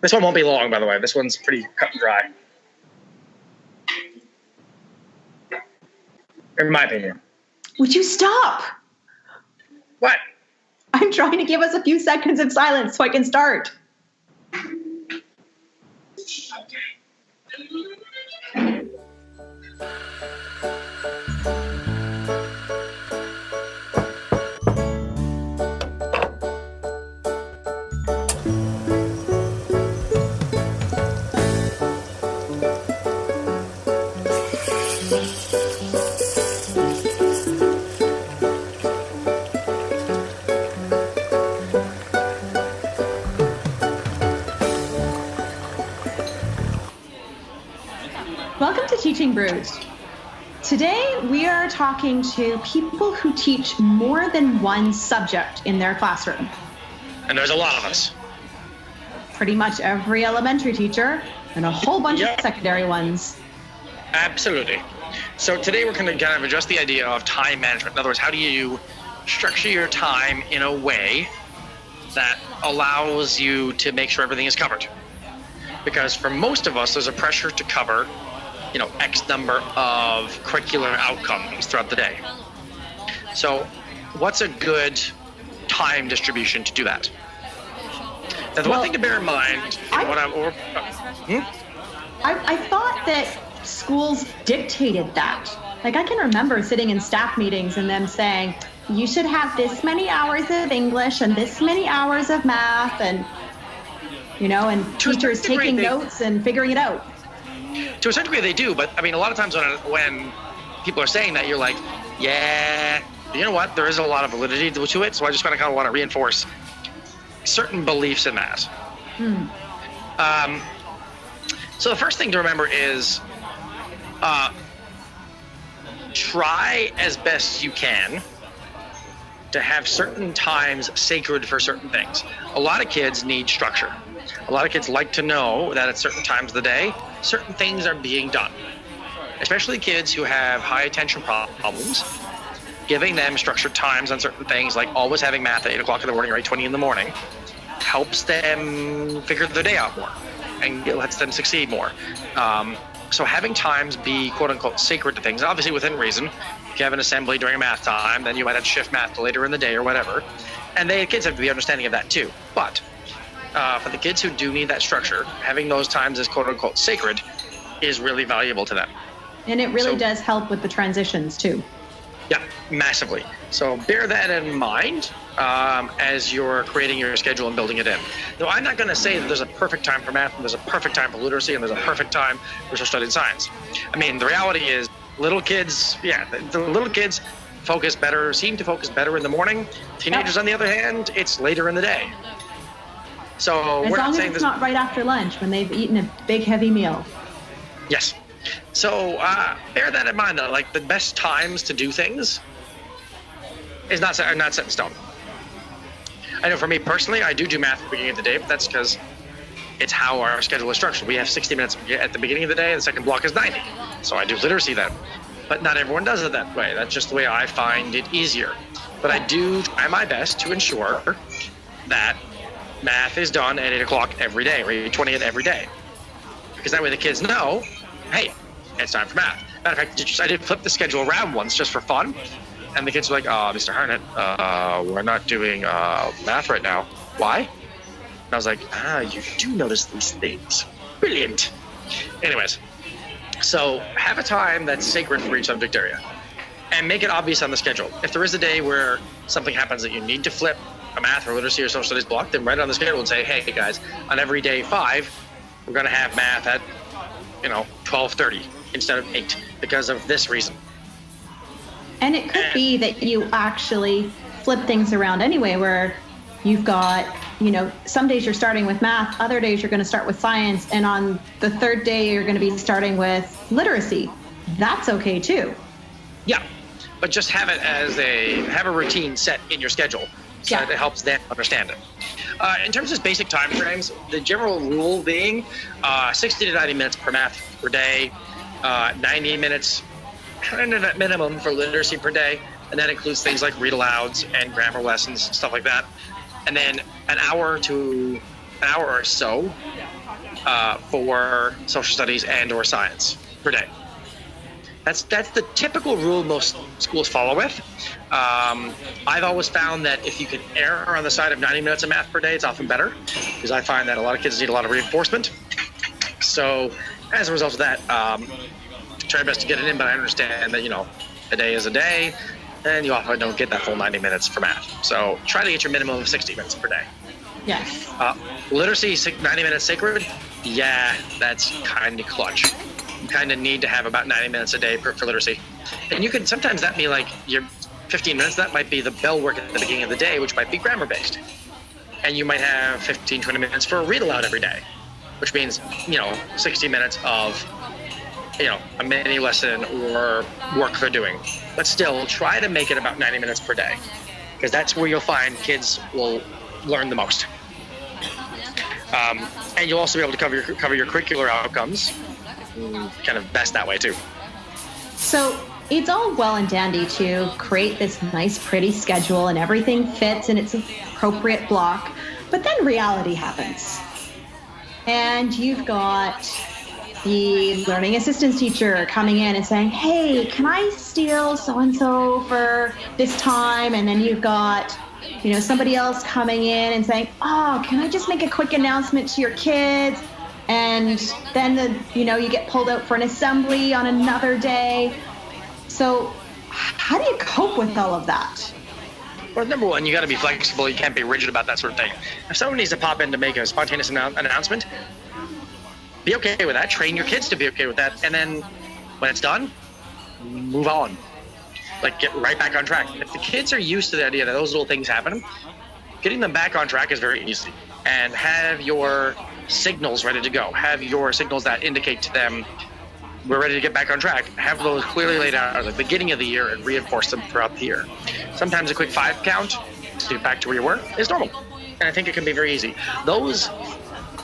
This one won't be long, by the way. This one's pretty cut and dry. In my opinion. Would you stop? What? I'm trying to give us a few seconds of silence so I can start. Welcome to Teaching Brewed. Today we are talking to people who teach more than one subject in their classroom. And there's a lot of us. Pretty much every elementary teacher and a whole bunch of secondary ones. Absolutely. So today we're going to kind of address the idea of time management. In other words, how do you structure your time in a way that allows you to make sure everything is covered? Because for most of us, there's a pressure to cover X number of curricular outcomes throughout the day. So what's a good time distribution to do that? Now, the one thing to bear in mind, I thought that schools dictated that. Like, I can remember sitting in staff meetings and them saying, you should have this many hours of English and this many hours of math, and and teachers taking notes and figuring it out. To a certain degree, they do, but I mean, a lot of times when people are saying that, you're like, yeah, you know what? There is a lot of validity to it, so I just kind of want to reinforce certain beliefs in that. So the first thing to remember is try as best you can to have certain times sacred for certain things. A lot of kids need structure. A lot of kids like to know that at certain times of the day, certain things are being done. Especially kids who have high attention problems, giving them structured times on certain things, like always having math at 8 o'clock in the morning or 8:20 in the morning, helps them figure their day out more and it lets them succeed more. So having times be quote unquote sacred to things, obviously within reason. If you have an assembly during a math time, then you might have to shift math to later in the day or whatever. And kids have the understanding of that too. But for the kids who do need that structure, having those times as quote unquote sacred is really valuable to them. And it really does help with the transitions too. Yeah, massively. So bear that in mind as you're creating your schedule and building it in. Now, I'm not going to say that there's a perfect time for math and there's a perfect time for literacy and there's a perfect time for studying science. I mean, the reality is little kids, the little kids seem to focus better in the morning. Teenagers, on the other hand, it's later in the day. So as long as it's not right after lunch when they've eaten a big heavy meal. Yes. So bear that in mind, though. Like, the best times to do things are not set in stone. I know for me personally, I do math at the beginning of the day, but that's because it's how our schedule is structured. We have 60 minutes at the beginning of the day, and the second block is 90. So I do literacy then. But not everyone does it that way. That's just the way I find it easier. But I do try my best to ensure that math is done at 8 o'clock every day, or 8:20 every day. Because that way the kids know, hey, it's time for math. Matter of fact, I did flip the schedule around once just for fun. And the kids were like, Mr. Harnett, we're not doing math right now. Why? And I was like, you do notice these things. Brilliant. Anyways, so have a time that's sacred for each subject area. And make it obvious on the schedule. If there is a day where something happens that you need to flip a math or literacy or social studies block, then write it on the schedule and say, hey guys, on every day 5, we're going to have math at 12:30 instead of 8 because of this reason. And it could be that you actually flip things around anyway, where you've got, some days you're starting with math, other days you're going to start with science, and on the third day you're going to be starting with literacy. That's okay too. Yeah, but just have it as have a routine set in your schedule so that it helps them understand it. In terms of basic time frames, the general rule being 60 to 90 minutes per math per day, 90 minutes kind of at minimum for literacy per day, and that includes things like read alouds and grammar lessons, stuff like that. And then an hour to an hour or so for social studies and or science per day. That's the typical rule most schools follow with. I've always found that if you can err on the side of 90 minutes of math per day, it's often better, because I find that a lot of kids need a lot of reinforcement. So as a result of that, try your best to get it in, but I understand that, a day is a day, and you often don't get that full 90 minutes for math. So try to get your minimum of 60 minutes per day. Yes. Literacy, 90 minutes sacred, yeah, that's kind of clutch. You kind of need to have about 90 minutes a day for literacy. And you can, sometimes that be like your 15 minutes, that might be the bell work at the beginning of the day, which might be grammar based. And you might have 15, 20 minutes for a read aloud every day, which means, 60 minutes of, a mini lesson or work they're doing. But still, try to make it about 90 minutes per day, because that's where you'll find kids will learn the most. And you'll also be able to cover your curricular outcomes kind of best that way too. So it's all well and dandy to create this nice, pretty schedule and everything fits in its appropriate block, but then reality happens. And you've got the learning assistance teacher coming in and saying, hey, can I steal so-and-so for this time? And then you've got somebody else coming in and saying, oh, can I just make a quick announcement to your kids? And then you get pulled out for an assembly on another day. So how do you cope with all of that? Well, number one, you got to be flexible. You can't be rigid about that sort of thing. If someone needs to pop in to make a spontaneous announcement, be okay with that. Train your kids to be okay with that. And then when it's done, move on. Like, get right back on track. If the kids are used to the idea that those little things happen, getting them back on track is very easy. And have your signals ready to go. Have your signals that indicate to them we're ready to get back on track. Have those clearly laid out at the beginning of the year and reinforce them throughout the year. Sometimes a quick 5 count to get back to where you were is normal. And I think it can be very easy. Those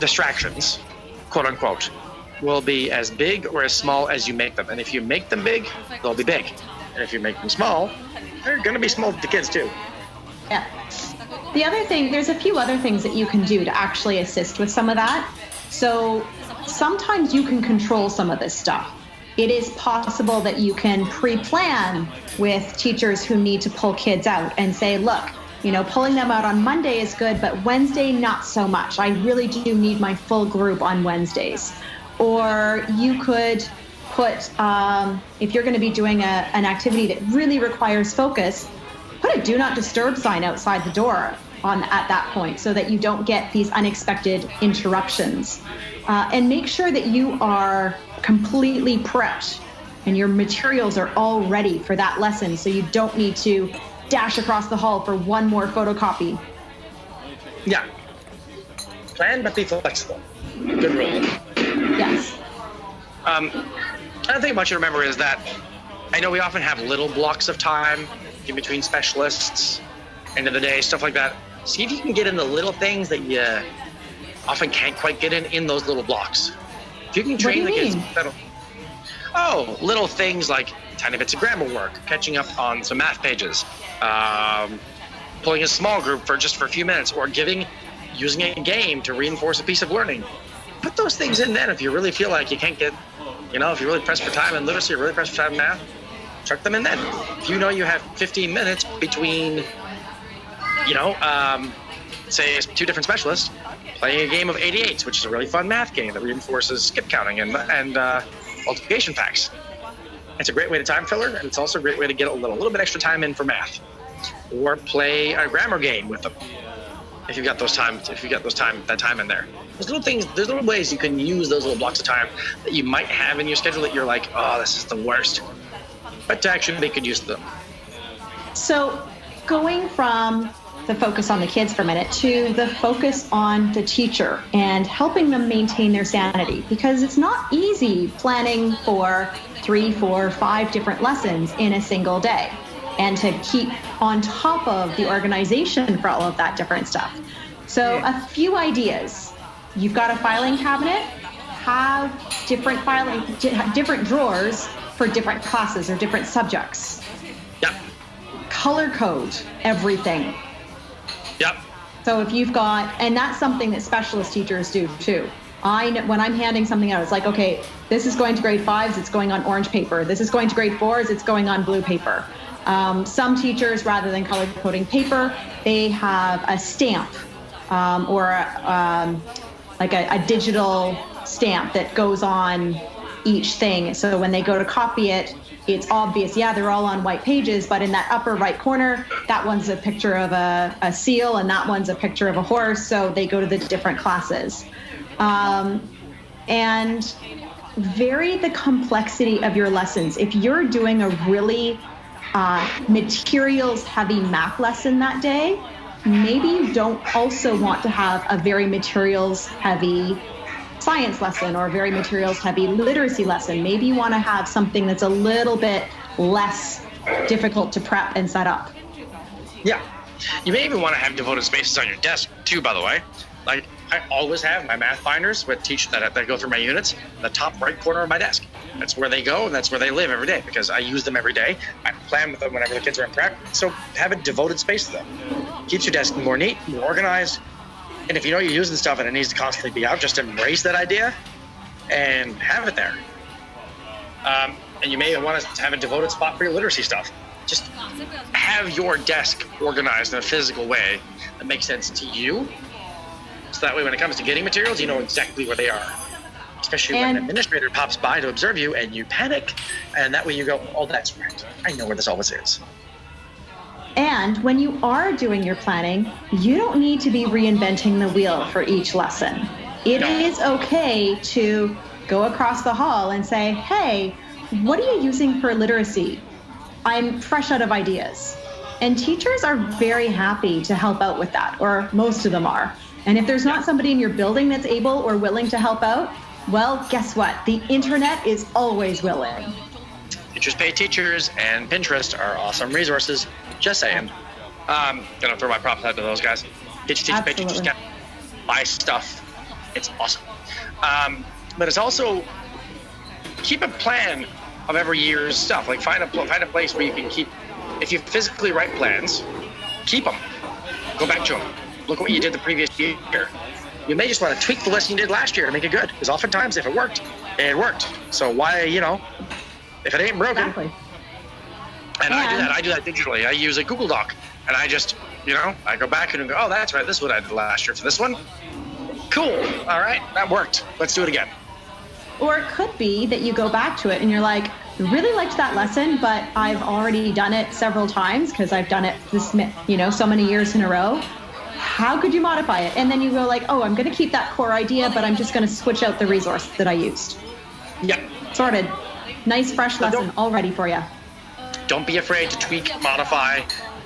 distractions, quote unquote, will be as big or as small as you make them. And if you make them big, they'll be big. And if you make them small, they're going to be small to the kids too. Yeah. The other thing, there's a few other things that you can do to actually assist with some of that. So sometimes you can control some of this stuff. It is possible that you can pre-plan with teachers who need to pull kids out and say, look, pulling them out on Monday is good, but Wednesday, not so much. I really do need my full group on Wednesdays. Or you could put, if you're going to be doing an activity that really requires focus, put a do not disturb sign outside the door at that point so that you don't get these unexpected interruptions. And make sure that you are completely prepped and your materials are all ready for that lesson so you don't need to dash across the hall for one more photocopy. Yeah. Plan but be flexible. Good rule. Yes. Another thing I want you to remember is that I know we often have little blocks of time in between specialists, end of the day, stuff like that. See if you can get in the little things that you often can't quite get in those little blocks. If you can train the kids. Little things like tiny bits of grammar work, catching up on some math pages, pulling a small group for a few minutes, or using a game to reinforce a piece of learning. Put those things in then if you really feel like you can't get, if you're really pressed for time in literacy or really pressed for time in math, chuck them in then. If you have 15 minutes between, say 2 different specialists, playing a game of 88s, which is a really fun math game that reinforces skip counting and multiplication facts. It's a great way to time filler, and it's also a great way to get a little bit extra time in for math. Or play a grammar game with them. If you've got that time in there. There's little ways you can use those little blocks of time that you might have in your schedule that you're like, oh, this is the worst. But to actually make good use of them. So going from the focus on the kids for a minute to the focus on the teacher and helping them maintain their sanity, because it's not easy planning for 3, 4, 5 different lessons in a single day and to keep on top of the organization for all of that different stuff. So a few ideas. You've got a filing cabinet, have different drawers for different classes or different subjects. Yep. Color code everything. Yep. So if you've got, and that's something that specialist teachers do too. When I'm handing something out, it's like, okay, this is going to grade 5s, it's going on orange paper. This is going to grade 4s, it's going on blue paper. Some teachers, rather than color coding paper, they have a stamp or a digital stamp that goes on each thing. So when they go to copy it, it's obvious, yeah, they're all on white pages, but in that upper right corner, that one's a picture of a seal and that one's a picture of a horse. So they go to the different classes. And vary the complexity of your lessons. If you're doing a really materials heavy math lesson that day, maybe you don't also want to have a very materials heavy science lesson or a very materials heavy literacy lesson. Maybe you want to have something that's a little bit less difficult to prep and set up. Yeah. You may even want to have devoted spaces on your desk too, by the way. Like, I always have my math binders that go through my units in the top right corner of my desk. That's where they go and that's where they live every day because I use them every day. I plan with them whenever the kids are in prep. So have a devoted space to them. Keeps your desk more neat, more organized. And if you know you're using stuff and it needs to constantly be out, just embrace that idea and have it there. And you may want to have a devoted spot for your literacy stuff. Just have your desk organized in a physical way that makes sense to you. So that way when it comes to getting materials, you know exactly where they are. Especially when an administrator pops by to observe you and you panic. And that way you go, oh, that's right. I know where this always is. And when you are doing your planning, you don't need to be reinventing the wheel for each lesson. It is okay to go across the hall and say, hey, what are you using for literacy? I'm fresh out of ideas. And teachers are very happy to help out with that, or most of them are. And if there's not somebody in your building that's able or willing to help out, well, guess what? The internet is always willing. Teachers pay teachers, and Pinterest are awesome resources. Just saying. Gonna throw my props out to those guys. Teachers pay teachers, buy stuff. It's awesome. But it's also keep a plan of every year's stuff. Like find a place where you can keep. If you physically write plans, keep them. Go back to them. Look what you did the previous year. You may just want to tweak the lesson you did last year to make it good. Because oftentimes, if it worked, it worked. So why, if it ain't broken. Exactly. And I do that digitally. I use a Google Doc. And I just, I go back and go, oh, that's right. This is what I did last year for this one. Cool. All right. That worked. Let's do it again. Or it could be that you go back to it and you're like, really liked that lesson, but I've already done it several times because I've done it so many years in a row. How could you modify it? And then you go like, oh, I'm going to keep that core idea, but I'm just going to switch out the resource that I used. Yeah. Sorted. Nice, fresh lesson all ready for you. Don't be afraid to tweak, modify,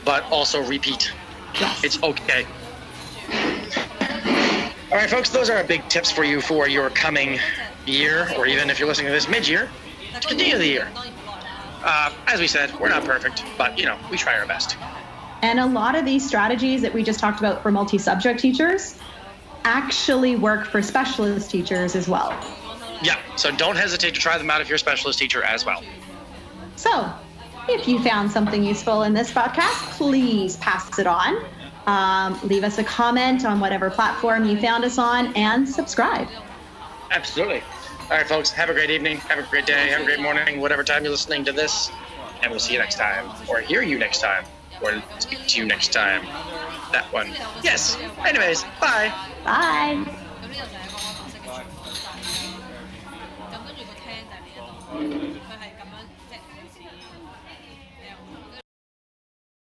but also repeat. Yes. It's okay. All right, folks, those are our big tips for you for your coming year, or even if you're listening to this mid-year, to continue the year. As we said, we're not perfect, but, we try our best. And a lot of these strategies that we just talked about for multi-subject teachers actually work for specialist teachers as well. Yeah, so don't hesitate to try them out if you're a specialist teacher as well. So, if you found something useful in this podcast, please pass it on. Leave us a comment on whatever platform you found us on and subscribe. Absolutely. All right, folks, have a great evening, have a great day, have a great morning, whatever time you're listening to this, and we'll see you next time, or hear you next time, or speak to you next time. That one. Yes. Anyways, bye. Bye.